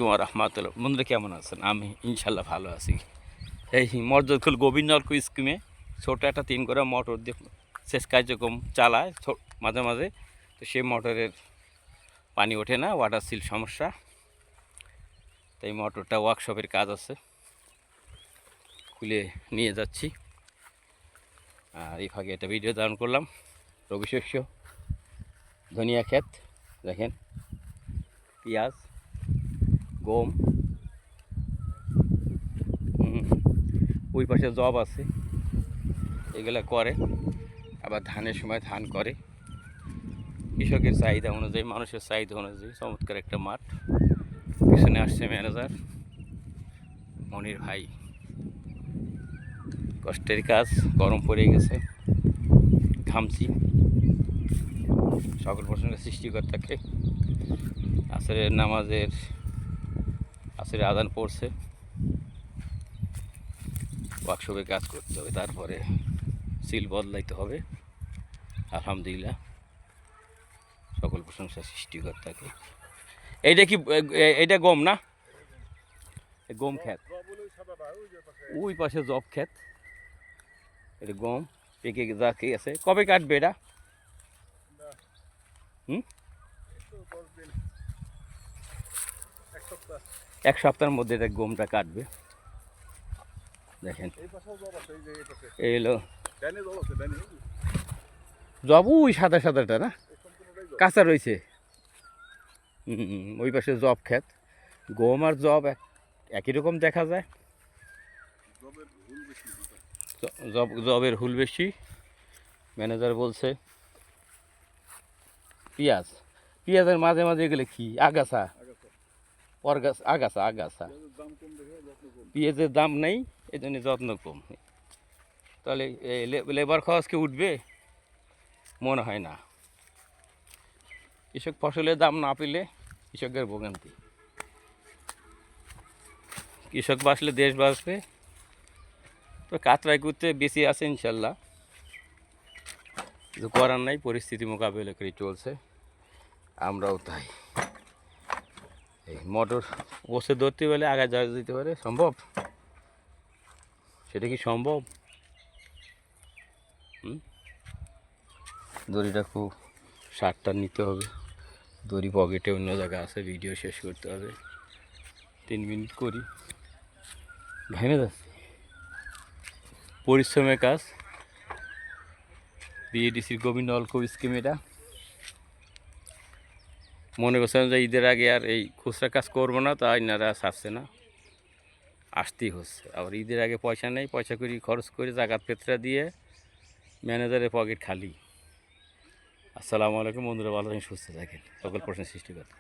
আলাইকুম রহমতুল্লাহ। বন্ধুরা কেমন আছেন? আমি ইনশাল্লাহ ভালো আছি। এই মর্যাদকুল গোবিন্দ নলকূপ স্কিমে ছোটো একটা 3 করা মোটর দিয়ে সেচ কার্যক্রম চালায় মাঝে মাঝে। তো সেই মোটরের পানি ওঠে না, ওয়াটার সিল সমস্যা। তাই মোটরটা ওয়ার্কশপের কাজ আছে, খুলে নিয়ে যাচ্ছি। আর এই ফাঁকে একটা ভিডিও ধারণ করলাম। রবি শস্য, ধনিয়া ক্ষেত দেখেন, পেঁয়াজ, গম, ওই পাশে জব আছে, এগুলা করে। আবার ধানের সময় ধান করে। কৃষকের চাহিদা অনুযায়ী, মানুষের চাহিদা অনুযায়ী চমৎকার একটা মাঠ। পিছনে আসছে ম্যানেজার মনির ভাই। কষ্টের কাজ, গরম পড়ে গেছে, ঘামছি। সকল প্রশ্নের সৃষ্টিকর্তাকে আসরের নামাজের আসরের আজান পড়ছে, ওয়ার্কশপে কাজ করতে হবে, তারপরে সিল বদলাইতে হবে। আলহামদুলিল্লাহ, সকল প্রশংসা সৃষ্টিকর্তাকে। এইটা কি, এইটা গম না? গম ক্ষেত, ওই পাশে জব ক্ষেত। এটা গম পেকে যাকে আছে। কবে কাটবে এটা? এক সপ্তাহের মধ্যে এটা গমটা কাটবে। দেখেন এই হলো জব, ওই সাদা সাদাটা না, কাঁচা রয়েছে। ওই পাশে জব ক্ষেত। গম আর জব একই রকম দেখা যায়। জবের হুল বেশি। ম্যানেজার বলছে পেঁয়াজের মাঝে মাঝে এগুলো কি আগাছা, আগাছা। পেঁয়াজের দাম নেই, এই জন্য যত্ন কম। তাহলে লেবার খরচ কি উঠবে? মনে হয় না। কৃষক ফসলের দাম না পেলে কৃষকের ভোগান্তি। কৃষক বাঁচলে দেশ বাঁচবে। তো কাতরাই করতে বেশি আছে ইনশাল্লাহ, কিছু করার নাই, পরিস্থিতি মোকাবিলা করে চলছে। আমরাও তাই। এই মোটর বসে ধরতে পারলে আগে যা দিতে পারে, সম্ভব? সেটা কি সম্ভব? দড়িটা খুব সারটা নিতে হবে। দড়ি পকেটে অন্য জায়গায় আছে, ভিডিও শেষ করতে হবে। 3 মিনিট করি, ঘেমে যাচ্ছে। পরিশ্রমের কাজ। বিএডিসির গোবিন্দ নলকূপ স্কিম এটা। মনে করছেন যে ঈদের আগে আর এই খুচরা কাজ করবো না, তা ইনারা ছাড়ছে না, আসতেই হচ্ছে। আবার ঈদের আগে পয়সা নেই, পয়সা করি খরচ করে জাকাত ফেতরা দিয়ে ম্যানেজারের পকেট খালি। আসসালামু আলাইকুম বন্ধুরা, ভালো থাকেন, সুস্থ থাকেন, সকল প্রশ্নের সৃষ্টি করতে।